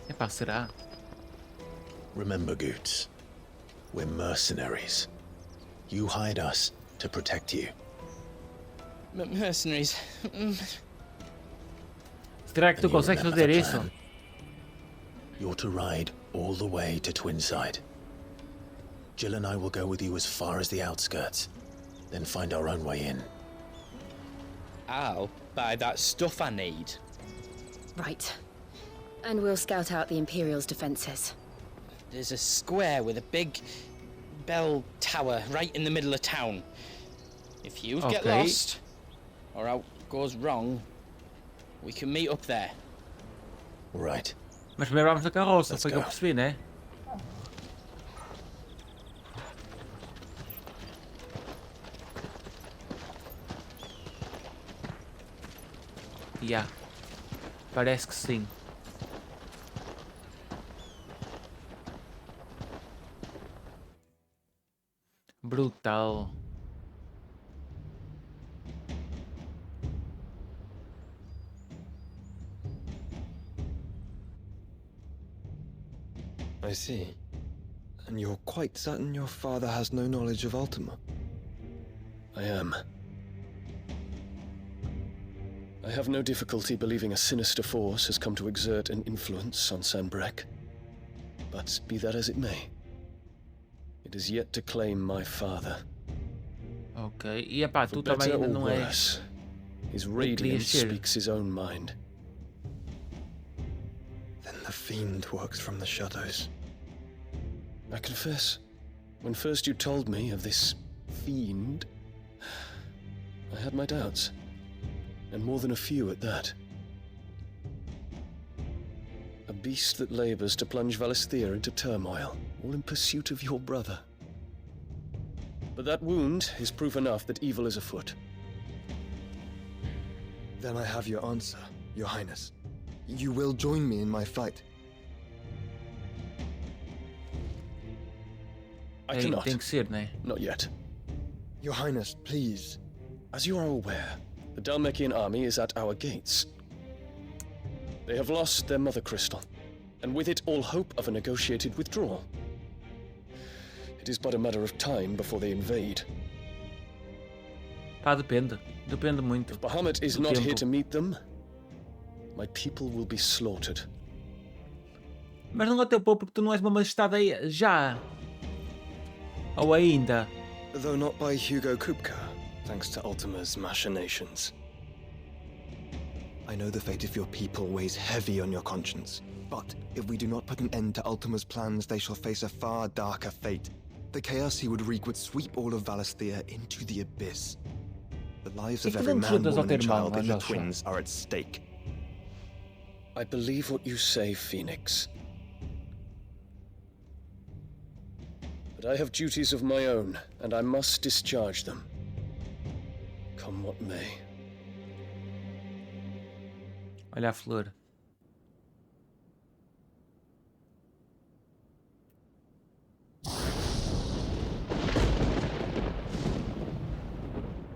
Epá, será? Remember, Goots, we're mercenaries. You hired us to protect you. Mercenaries. Será que tu consegues fazer isso? You're to ride all the way to Twinside. Jill and I will go with you as far as the outskirts, then find our own way in. I'll buy that stuff I need. Right. And we'll scout out the Imperial's defenses. There's a square with a big bell tower right in the middle of town. If you get lost, or out goes wrong, we can meet up there. Right. Mas primeiro vamos na carroça, foi o que eu percebi, né? Yeah. Parece que sim. Brutal. I see. And you're quite certain your father has no knowledge of Ultima? I am. I have no difficulty believing a sinister force has come to exert an influence on Sanbreque. But be that as it may, it is yet to claim my father. Ok, e epá, tu For também better ainda or não és. worse, his o que querias radiance ser. speaks his own mind. Then the fiend works from the shadows. I confess, when first you told me of this fiend, I had my doubts, and more than a few at that. A beast that labors to plunge Valisthea into turmoil, all in pursuit of your brother. But that wound is proof enough that evil is afoot. Then I have your answer, Your Highness. You will join me in my fight. I cannot. Tem que ser, né? Not yet. Your Highness, please. As you are aware, the Dhalmekian army is at our gates. They have lost their mother crystal, and with it all hope of a negotiated withdrawal. It is but a matter of time before they invade. Pá, depende. Depende muito. If Bahamut is do not tempo. here to meet them, my people will be slaughtered. Mas não é teu povo porque tu não és uma majestade aí já. Ou ainda. Though not by Hugo Kupka, thanks to Ultima's machinations. I know the fate of your people weighs heavy on your conscience, but if we do not put an end to Ultima's plans, they shall face a far darker fate. The chaos he would wreak would sweep all of Valisthea into the abyss. The lives of every man, woman, and child in the twins are at stake. I believe what you say, Phoenix. But I have duties of my own, and I must discharge them. Come what may. Olha a flor.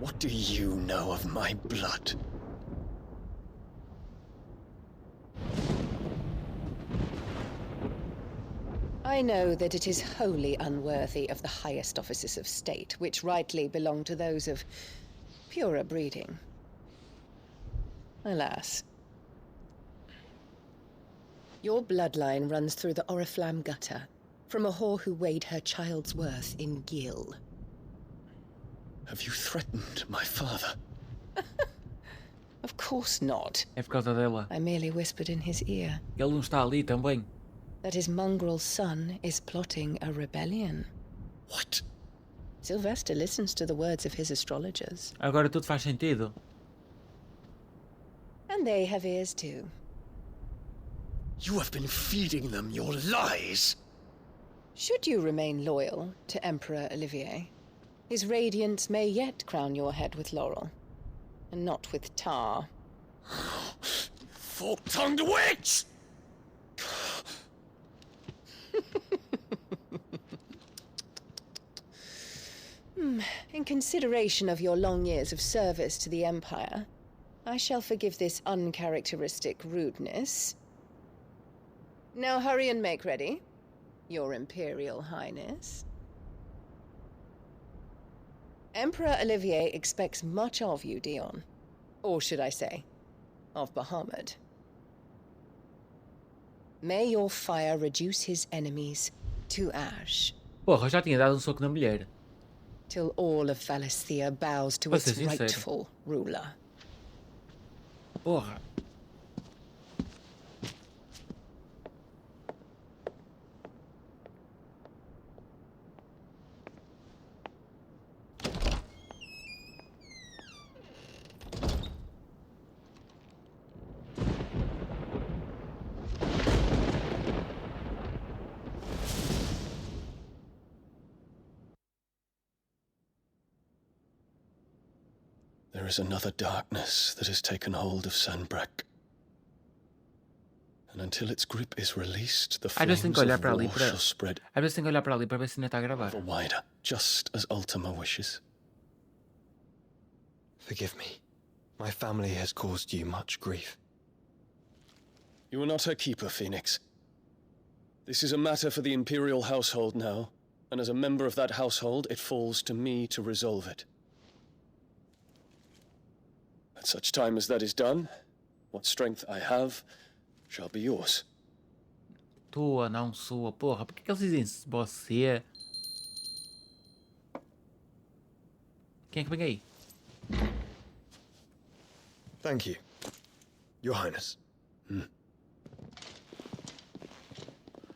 What do you know of my blood? I know that it is wholly unworthy of the highest offices of state, which rightly belong to those of purer breeding. Alas. Your bloodline runs through the Oriflamme gutter, from a whore who weighed her child's worth in gil. Have you threatened my father? Of course not. É por causa dela. I merely whispered in his ear. Ele não está ali também. That his mongrel son is plotting a rebellion. What? Sylvester listens to the words of his astrologers. Agora tudo faz sentido. And they have ears too. You have been feeding them your lies! Should you remain loyal to Emperor Olivier, his radiance may yet crown your head with laurel, and not with tar. Fork-tongued witch! In consideration of your long years of service to the Empire, I shall forgive this uncharacteristic rudeness. Now hurry and make ready, Your Imperial Highness. Emperor Olivier expects much of you, Dion. Or should I say, of Bahamut. May your fire reduce his enemies to ash. Porra, já tinha dado soco na mulher. Till all of Valisthea bows to Para its ser sincero. rightful ruler. Porra. There is another darkness that has taken hold of Sanbreque. And until its grip is released, the Às vezes tenho flames que olhar of para ali war para. shall spread Às vezes tenho que olhar para ali para ver se ainda está a gravar. ever wider, just as Ultima wishes. Forgive me. My family has caused you much grief. You are not her keeper, Phoenix. This is a matter for the Imperial household now, and as a member of that household, it falls to me to resolve it. At such time as that is done, what strength I have shall be yours. Tua, não sua. Porra, por que eles dizem você? Quem é que vem aí? Thank you, Your Highness.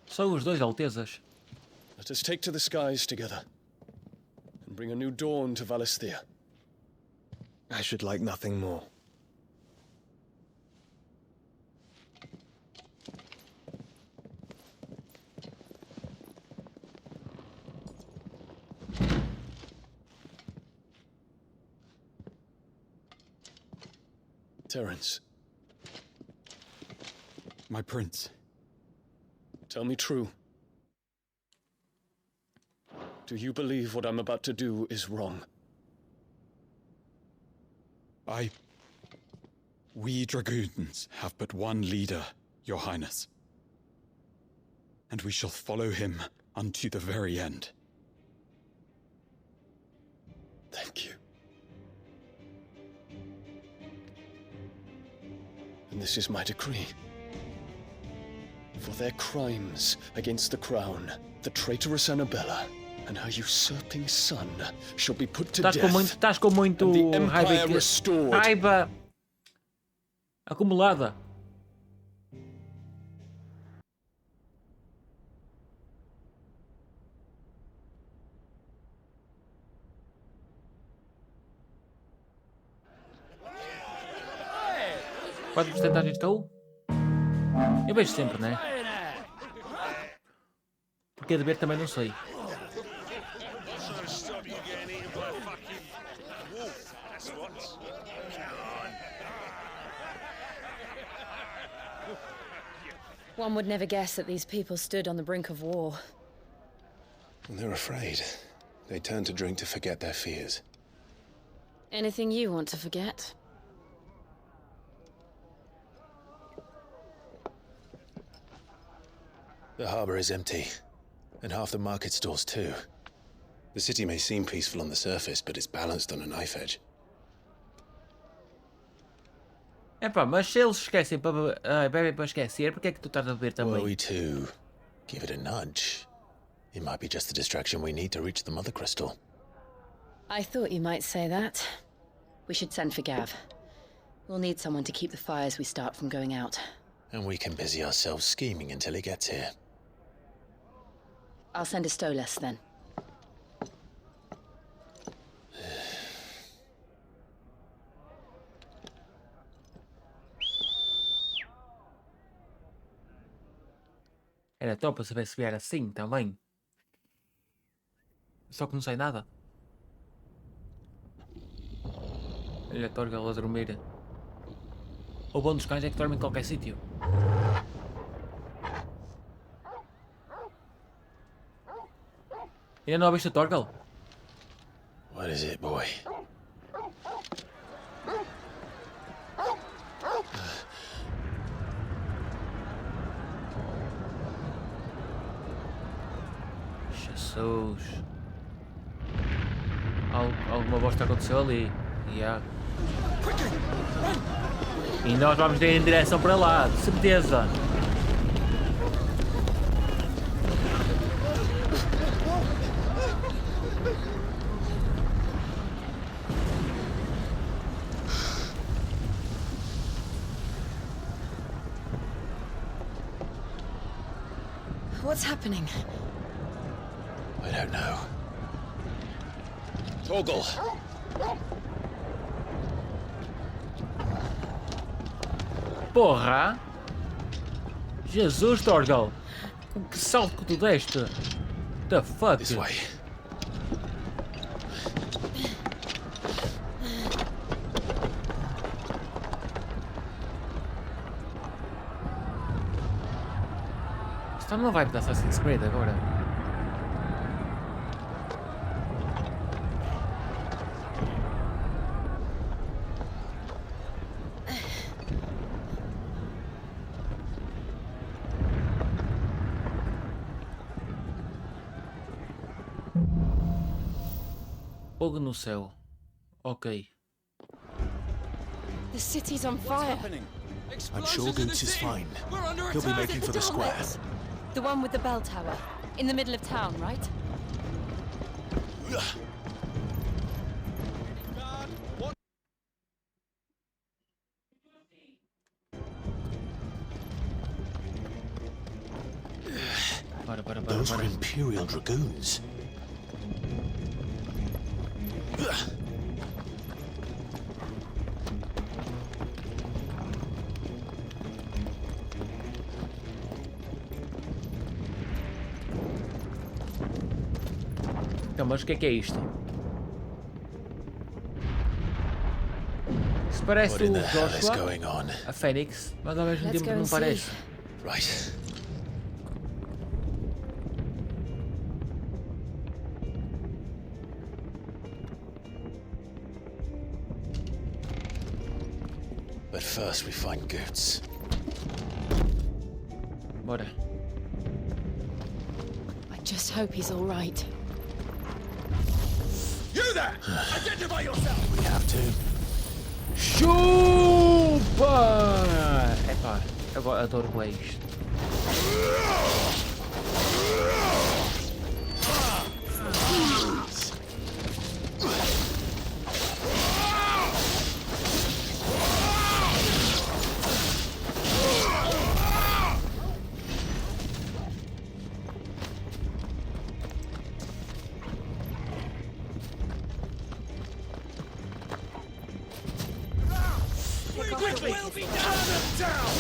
São os dois altezas. Let us take to the skies together and bring a new dawn to Valisthea. I should like nothing more. Terence. My prince. Tell me true. Do you believe what I'm about to do is wrong? We dragoons have but one leader, Your Highness. And we shall follow him unto the very end. Thank you. And this is my decree. For their crimes against the crown, the traitorous Annabella and her usurping son shall be put to death. Estás com muito and the empire raiva, restored. raiva acumulada. Quanto porcentagem estou? Eu vejo sempre, né? Porque de ver também não sei. One would never guess that these people stood on the brink of war. Well, they're afraid. They turn to drink to forget their fears. Anything you want to forget? The harbor is empty, and half the market stalls too. The city may seem peaceful on the surface, but it's balanced on a knife edge. Epá, mas se eles esquecem para bebem para esquecer, porque é que tu estás a beber também? Were we to give it a nudge, it might be just the distraction we need to reach the Mother Crystal. I thought you might say that. We should send for Gav. We'll need someone to keep the fires we start from going out. And we can busy ourselves scheming until he gets here. I'll send a Stolas then. Era top para saber se vier assim também. Só que não sei nada. Olha a Torgal a dormir. O bom dos cães é que dormem em qualquer sítio. Ainda não ouviste a Torgal? What is it, boy? Jesus. Alguma bosta aconteceu ali. Yeah. E nós vamos ir em direção para lá, de certeza. What's happening? I don't know. Torgal! Porra! Jesus, Torgal! Com que salto que tu deste! The fuck? This way. Isto não vai me dar Assassin's Creed agora. Fogo no céu. Ok. The city's on fire. I'm sure Goots is fine. He'll be making for the square. The one with the bell tower. In the middle of town, right? Those are Imperial Dragoons. Então, mas o que é isto? Isso parece o Joshua, a Fênix, mas ao mesmo tempo não parece. Right. But first we find Goots. Bora. I just hope he's all right. You there! Identify yourself! We have to. Chupa! Epá, eu adoro isto. Quickly! We'll be down!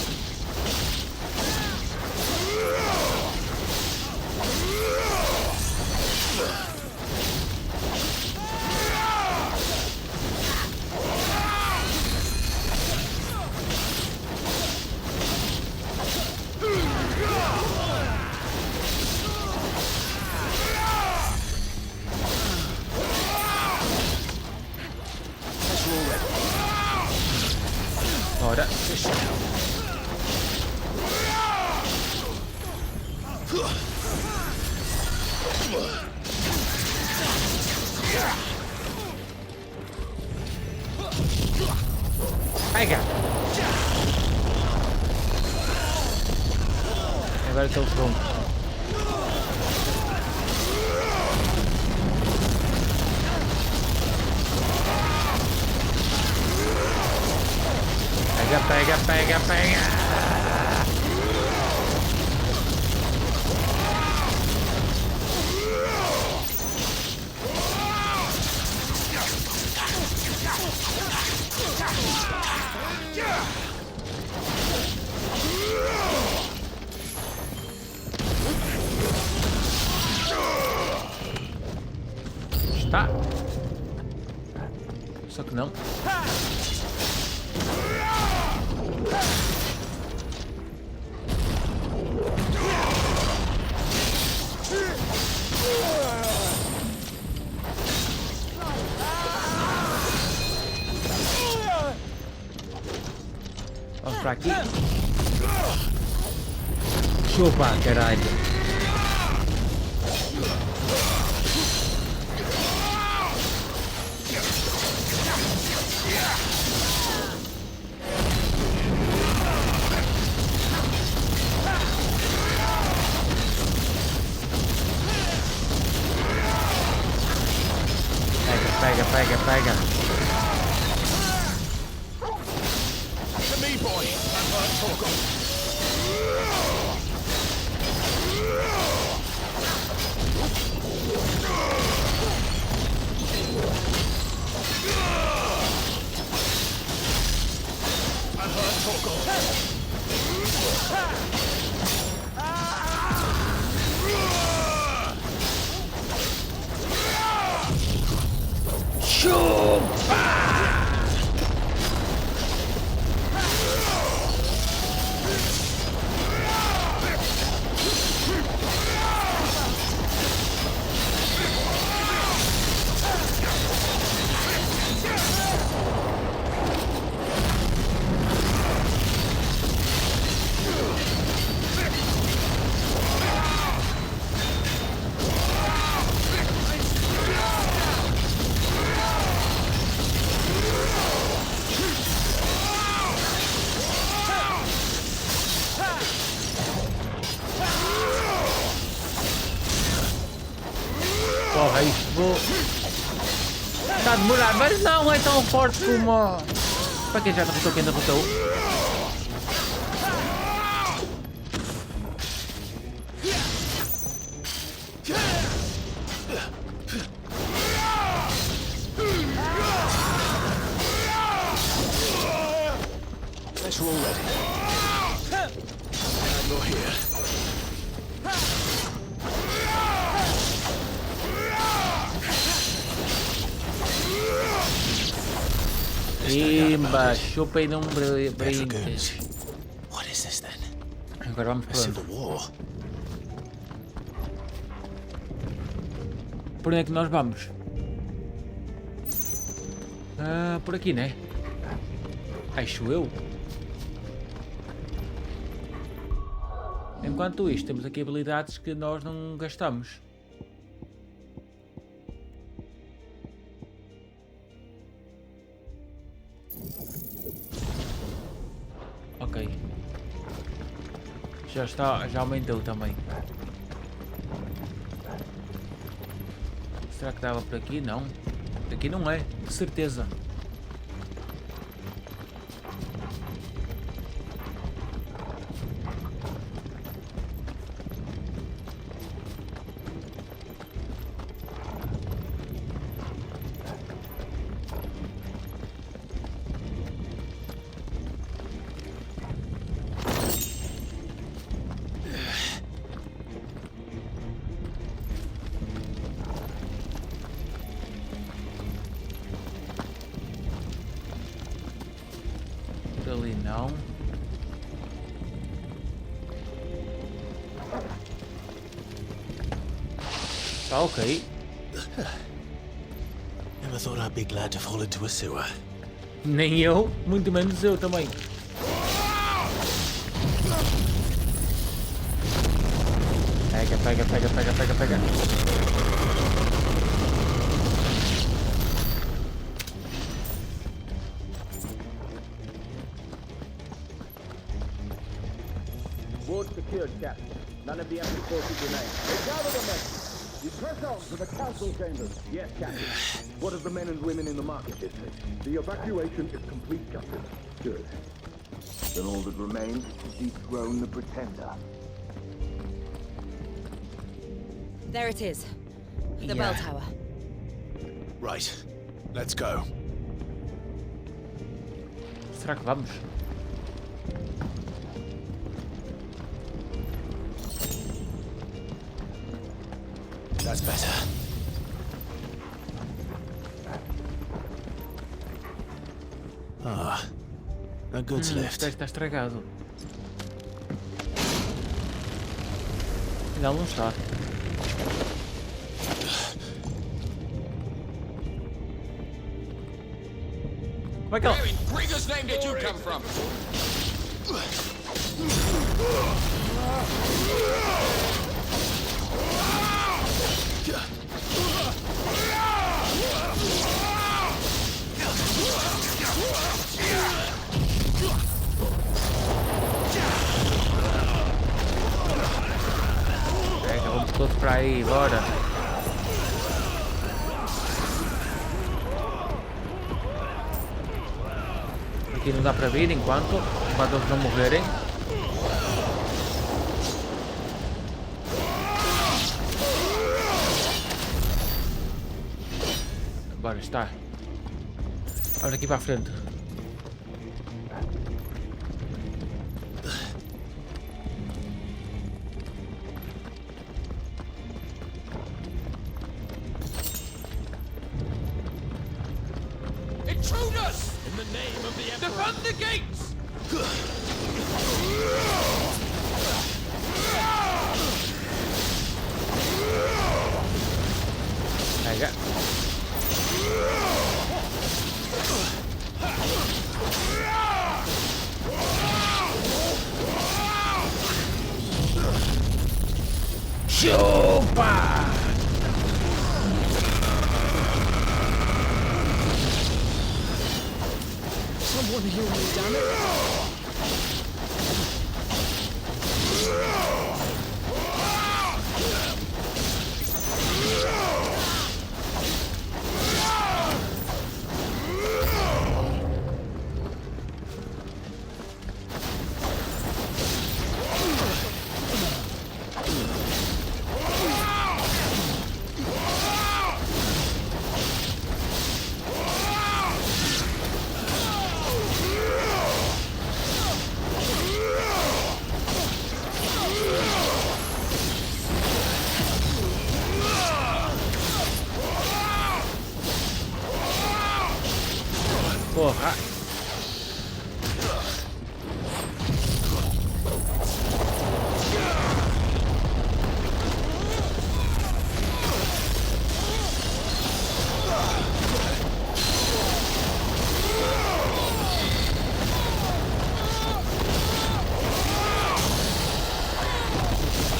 Bora. Pega! Agora estou pronto. Pega, pega, pega! Está. Só que não. Vamos pra aqui. Chupa, caralho. Pega, pega, pega. To me, boy. I've heard talk of. I've heard talk of. Chupa! Porra, isto vou... Está a demorar, mas não é tão forte como... Para quem já derrotou, quem derrotou? Let's roll ready. You're here. Imba, chupem num brinde. What is this then? Agora vamos para onde? Por onde é que nós vamos? Por aqui, né? Acho eu. Enquanto isto, temos aqui habilidades que nós não gastamos. Ok. Já aumentou também. Será que dava por aqui? Não. Por aqui não é, de certeza. Ali não. Tá ok. Never thought I'd be glad to fall into a sewer. Nem eu, muito menos eu também. Pega. Ward secured, Captain. None of the enemy forces remain. Gather the men. You press on to the council chambers. Yes, Captain. What of the men and women in the market district? The evacuation is complete, Captain. Good. Then all that remains is to dethrone the Pretender. There it is. The bell tower. Right. Let's go. Será que vamos? That's better. Ah, a goods lift. Está estragado. Não está. Como é que ela... Where in Grieger's name did you come from? Pega, vamos todos pra aí, bora. Aqui não dá pra vir enquanto eles não morrerem. Bora, está. Vamos aqui para a frente. Intruders! In the name of the Emperor! Defend the gates! Pega. Chupa! Someone here has done it. Porra!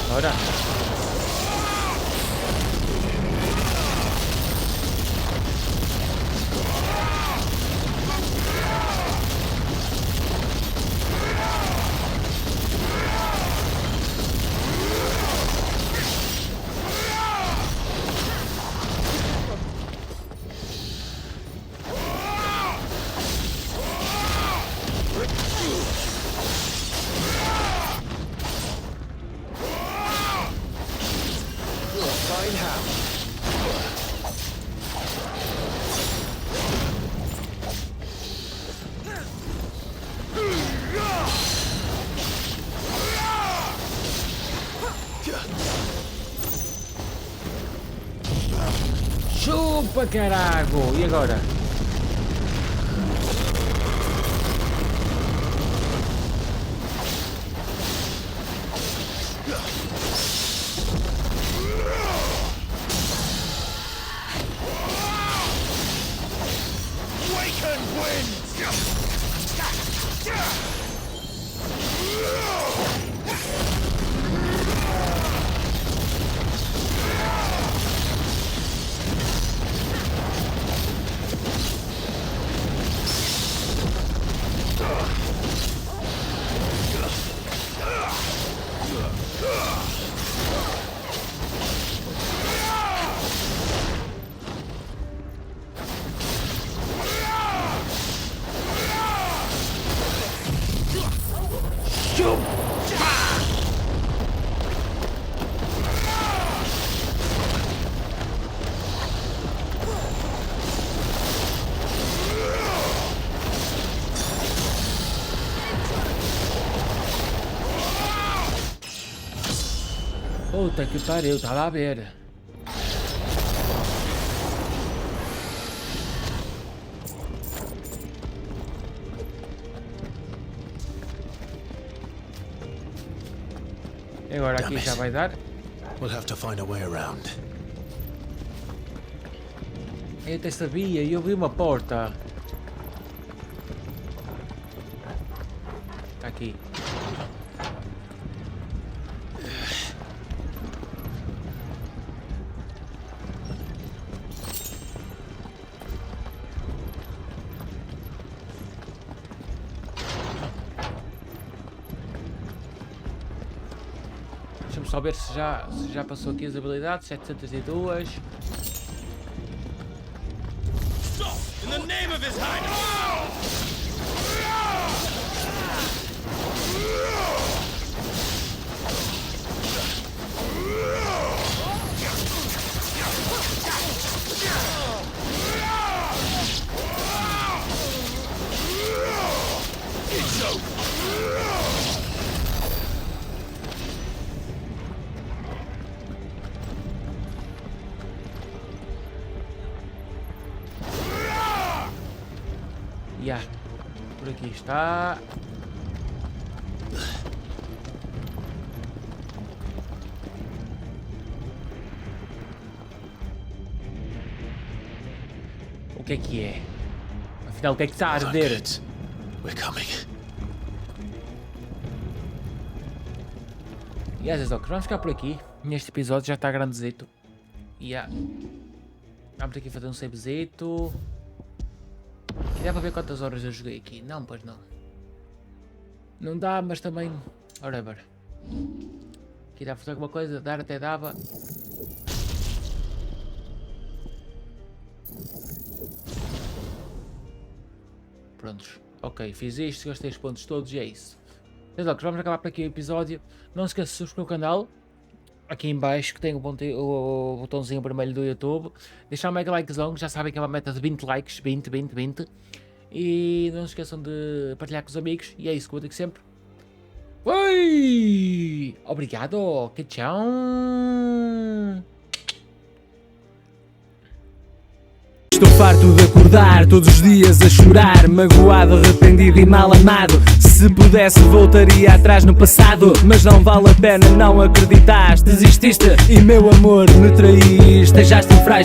Bora! Chupa, carago! E agora? Puta que pariu, tá lá a ver. E agora aqui já vai dar. We'll have to find a way around. Eu até sabia, eu vi uma porta. Tá aqui. Deixa-me só ver se já passou aqui as habilidades. 702. In the name of His Highness! Ya, por aqui está. O que é? Afinal, o que é que está a arder? We're coming. E às vezes, vamos ficar por aqui. Neste episódio já está grandezito. Vamos aqui fazer um savezito. Queria ver quantas horas eu joguei aqui. Não, pois não. Não dá, mas também... Whatever. Queria fazer alguma coisa, dar até dava. Prontos. Ok, fiz isto, gastei os pontos todos e é isso. Mas ó, vamos acabar por aqui o episódio. Não se esqueça de subscrever o canal. Aqui em baixo que tem o botãozinho vermelho do YouTube. Deixar um mega likezão, já sabem que é uma meta de 20 likes, 20. E não se esqueçam de partilhar com os amigos. E é isso que eu digo sempre. Oi! Obrigado! Que tchau! Estou farto de acordar todos os dias a chorar, magoado, arrependido e mal amado. Se pudesse voltaria atrás no passado, mas não vale a pena, não acreditaste, desististe e meu amor me traíste. Deixaste-me frágil